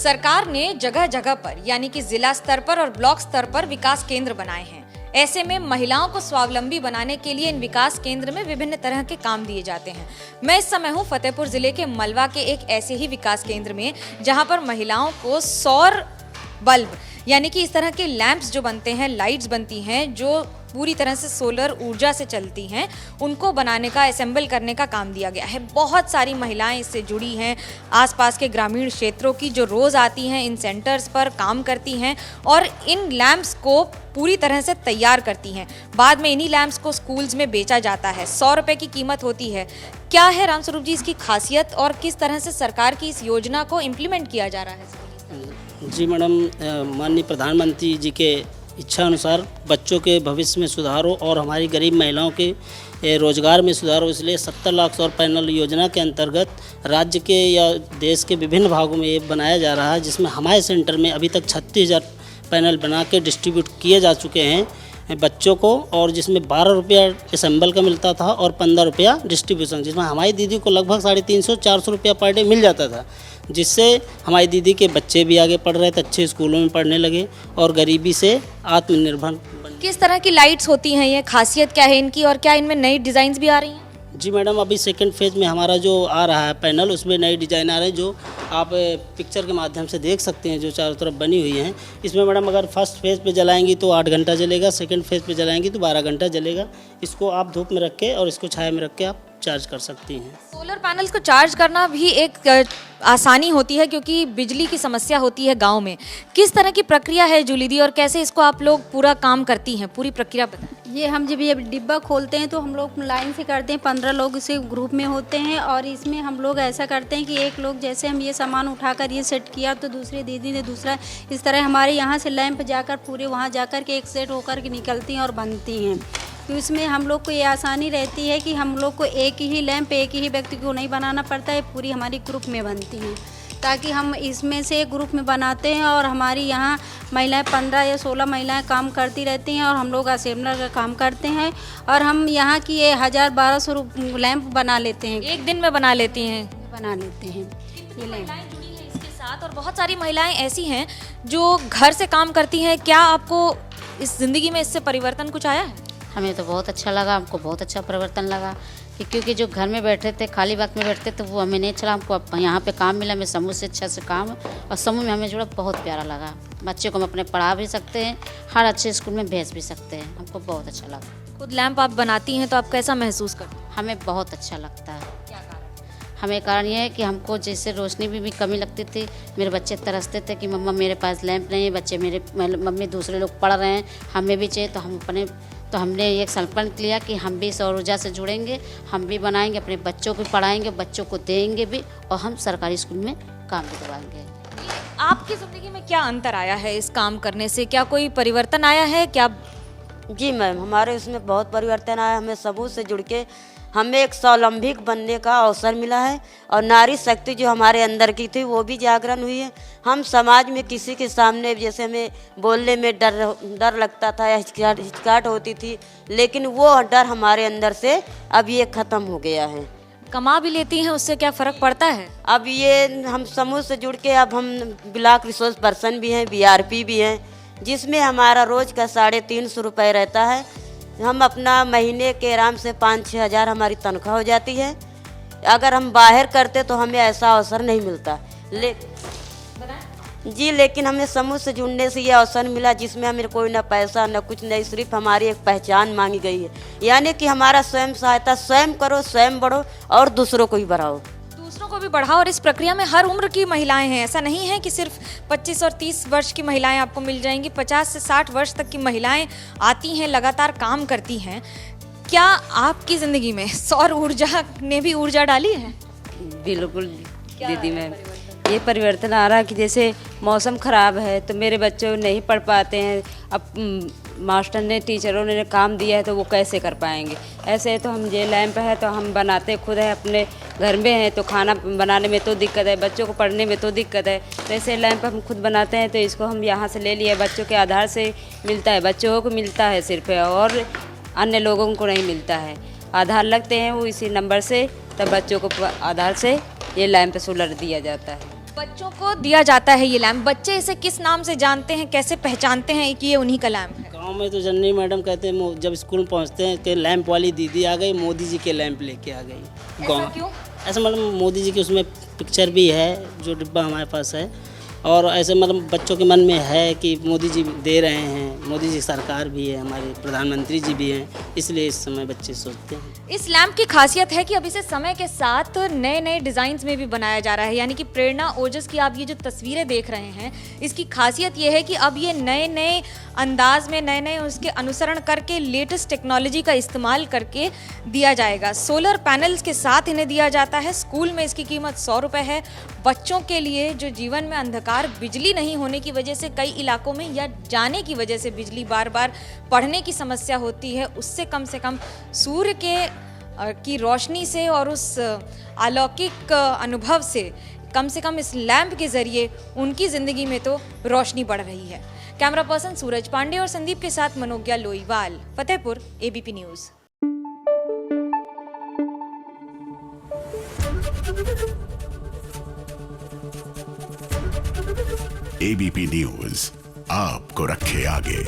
सरकार ने जगह जगह पर यानी कि जिला स्तर पर और ब्लॉक स्तर पर विकास केंद्र बनाए हैं। ऐसे में महिलाओं को स्वावलंबी बनाने के लिए इन विकास केंद्र में विभिन्न तरह के काम दिए जाते हैं। मैं इस समय हूँ फतेहपुर जिले के मलवा के एक ऐसे ही विकास केंद्र में, जहाँ पर महिलाओं को सौर बल्ब यानी कि इस तरह के लैंप्स जो बनते हैं, लाइट्स बनती हैं जो पूरी तरह से सोलर ऊर्जा से चलती हैं, उनको बनाने का, असेंबल करने का काम दिया गया है। बहुत सारी महिलाएं इससे जुड़ी हैं, आसपास के ग्रामीण क्षेत्रों की, जो रोज़ आती हैं इन सेंटर्स पर, काम करती हैं और इन लैंप्स को पूरी तरह से तैयार करती हैं। बाद में इन्हीं लैंप्स को स्कूल्स में बेचा जाता है। 100 रुपये की कीमत होती है। क्या है रामस्वरूप जी इसकी खासियत और किस तरह से सरकार की इस योजना को इम्प्लीमेंट किया जा रहा है? जी मैडम, माननीय प्रधानमंत्री जी के इच्छा अनुसार बच्चों के भविष्य में सुधार हो और हमारी गरीब महिलाओं के रोजगार में सुधार हो, इसलिए 70 लाख सौर पैनल योजना के अंतर्गत राज्य के या देश के विभिन्न भागों में ये बनाया जा रहा है, जिसमें हमारे सेंटर में अभी तक 36,000 पैनल बना के डिस्ट्रीब्यूट किए जा चुके हैं बच्चों को, और जिसमें 12 रुपया असेंबल का मिलता था और 15 रुपया डिस्ट्रीब्यूशन, जिसमें हमारी दीदी को लगभग 350-400 रुपया पर डे मिल जाता था, जिससे हमारी दीदी के बच्चे भी आगे पढ़ रहे थे, अच्छे स्कूलों में पढ़ने लगे और गरीबी से आत्मनिर्भर बन। किस तरह की लाइट्स होती हैं ये, खासियत क्या है इनकी और क्या इनमें नई डिज़ाइंस भी आ रही हैं? जी मैडम, अभी सेकंड फेज में हमारा जो आ रहा है पैनल, उसमें नई डिज़ाइन आ रहे हैं जो आप पिक्चर के माध्यम से देख सकते हैं, जो चारों तरफ बनी हुई हैं। इसमें मैडम अगर फर्स्ट फेज पे जलाएंगी तो 8 घंटा जलेगा, सेकंड फेज पे जलाएंगी तो 12 घंटा जलेगा। इसको आप धूप में रख के और इसको छाया में रख के आप चार्ज कर सकती हैं। सोलर पैनल्स को चार्ज करना भी एक आसानी होती है क्योंकि बिजली की समस्या होती है गांव में। किस तरह की प्रक्रिया है जूली दी और कैसे इसको आप लोग पूरा काम करती हैं, पूरी प्रक्रिया बताएं। ये हम जब ये डिब्बा खोलते हैं तो हम लोग लाइन से करते हैं, 15 लोग इसे ग्रुप में होते हैं और इसमें हम लोग ऐसा करते हैं कि एक लोग, जैसे हम ये सामान उठाकर ये सेट किया तो दूसरी दीदी ने दूसरा, इस तरह हमारे यहाँ से लैंप जाकर पूरे वहाँ जाकर के एक सेट होकर के निकलती हैं और बनती हैं। तो इसमें हम लोग को ये आसानी रहती है कि हम लोग को एक ही लैंप एक ही व्यक्ति को नहीं बनाना पड़ता है, पूरी हमारी ग्रुप में बनती हैं, ताकि हम इसमें से ग्रुप में बनाते हैं और हमारी यहाँ महिलाएं 15 या 16 महिलाएं काम करती रहती हैं और हम लोग असेंबलर का काम करते हैं और हम यहाँ की ये 1000-1200 लैंप बना लेते हैं। एक दिन में बना लेती हैं? बना लेते हैं ये लैंप। जुड़ी हैं इसके साथ और बहुत सारी महिलाएं ऐसी हैं जो घर से काम करती हैं। क्या आपको इस ज़िंदगी में इससे परिवर्तन कुछ आया है? हमें तो बहुत अच्छा लगा, हमको बहुत अच्छा परिवर्तन लगा कि क्योंकि जो घर में बैठे थे, खाली वक्त में बैठते तो वो हमें नहीं चला, हमको अब यहाँ पे काम मिला, हमें समूह से अच्छा से काम और समूह में हमें जुड़ा, बहुत प्यारा लगा। बच्चे को हम अपने पढ़ा भी सकते हैं, हर अच्छे स्कूल में भेज भी सकते हैं, हमको बहुत अच्छा लगा। खुद लैंप आप बनाती हैं तो आप कैसा महसूस करते हैं? हमें बहुत अच्छा लगता है। क्या कारण? हमें कारण ये है कि हमको जैसे रोशनी भी कमी लगती थी, मेरे बच्चे तरसते थे कि मम्मा मेरे पास लैंप नहीं है, बच्चे मेरे मम्मी दूसरे लोग पढ़ रहे हैं, हमें भी चाहिए, तो हमने एक संकल्प लिया कि हम भी सौर ऊर्जा से जुड़ेंगे, हम भी बनाएंगे, अपने बच्चों को पढ़ाएंगे, बच्चों को देंगे भी और हम सरकारी स्कूल में काम भी करवाएंगे। आपकी ज़िंदगी में क्या अंतर आया है इस काम करने से? क्या कोई परिवर्तन आया है क्या? जी मैम, हमारे उसमें बहुत परिवर्तन आया। हमें समूह से जुड़ के हमें एक स्वावलंबी बनने का अवसर मिला है और नारी शक्ति जो हमारे अंदर की थी वो भी जागरण हुई है। हम समाज में किसी के सामने, जैसे हमें बोलने में डर लगता था या हिचकिचाहट होती थी, लेकिन वो डर हमारे अंदर से अब ये ख़त्म हो गया है। कमा भी लेती हैं, उससे क्या फ़र्क पड़ता है? अब ये हम समूह से जुड़ के अब हम ब्लॉक रिसोर्स पर्सन भी हैं, BRP भी हैं, जिसमें हमारा रोज़ का 350 रुपये रहता है। हम अपना महीने के आराम से 5-6 हज़ार हमारी तनख्वाह हो जाती है। अगर हम बाहर करते तो हमें ऐसा अवसर नहीं मिलता। लेकिन हमें समूह से जुड़ने से ये अवसर मिला, जिसमें हमें कोई ना पैसा ना कुछ नहीं, सिर्फ हमारी एक पहचान मांगी गई है, यानी कि हमारा स्वयं सहायता, स्वयं करो, स्वयं बढ़ो और दूसरों को भी बढ़ाओ। दूसरों को भी बढ़ाओ। और इस प्रक्रिया में हर उम्र की महिलाएं हैं, ऐसा नहीं है कि सिर्फ 25 और 30 वर्ष की महिलाएं आपको मिल जाएंगी। 50 से 60 वर्ष तक की महिलाएं आती हैं, लगातार काम करती हैं। क्या आपकी ज़िंदगी में सौर ऊर्जा ने भी ऊर्जा डाली है? बिल्कुल दीदी मैम, ये परिवर्तन आ रहा है कि जैसे मौसम ख़राब है तो मेरे बच्चे नहीं पढ़ पाते हैं, अब मास्टर ने, टीचरों ने काम दिया है तो वो कैसे कर पाएंगे। ऐसे तो हम, ये लैंप है तो हम बनाते खुद है, अपने घर में है तो खाना बनाने में तो दिक्कत है, बच्चों को पढ़ने में तो दिक्कत है, तो ऐसे लैंप हम खुद बनाते हैं। तो इसको हम यहाँ से ले लिए, बच्चों के आधार से मिलता है, बच्चों को मिलता है सिर्फ, और अन्य लोगों को नहीं मिलता है। आधार लगते हैं वो इसी नंबर से, तब बच्चों को आधार से ये लैंप सोलर दिया जाता है। बच्चों को दिया जाता है ये लैंप, बच्चे इसे किस नाम से जानते हैं, कैसे पहचानते हैं कि ये उन्हीं का लैंप है? गांव में तो जनरली मैडम कहते हैं जब स्कूल में पहुंचते हैं कि लैंप वाली दीदी आ गई, मोदी जी के लैंप लेके आ गई। ऐसा क्यों? ऐसा मतलब मोदी जी की उसमें पिक्चर भी है, जो डिब्बा हमारे पास है, और ऐसे मतलब बच्चों के मन में है कि मोदी जी दे रहे हैं, मोदी जी सरकार भी है, हमारे प्रधानमंत्री जी भी हैं, इसलिए इस समय बच्चे सोचते हैं। इस लैंप की खासियत है कि अब इसे समय के साथ नए नए डिजाइन में भी बनाया जा रहा है, यानी कि प्रेरणा ओजस की आप ये जो तस्वीरें देख रहे हैं, इसकी खासियत ये है कि अब ये नए नए अंदाज में, नए नए उसके अनुसरण करके, लेटेस्ट टेक्नोलॉजी का इस्तेमाल करके दिया जाएगा। सोलर पैनल्स के साथ इन्हें दिया जाता है। स्कूल में इसकी कीमत 100 रुपये है। बच्चों के लिए जो जीवन में अंधकार, बिजली नहीं होने की वजह से कई इलाकों में या जाने की वजह से बिजली बार बार पढ़ने की समस्या होती है, उससे कम से कम सूर्य की रोशनी से और उस अलौकिक अनुभव से कम इस लैंप के जरिए उनकी ज़िंदगी में तो रोशनी बढ़ रही है। कैमरा पर्सन सूरज पांडे और संदीप के साथ Manogya Loiwal, Fatehpur, ABP news. ABP news आपको रखे आगे।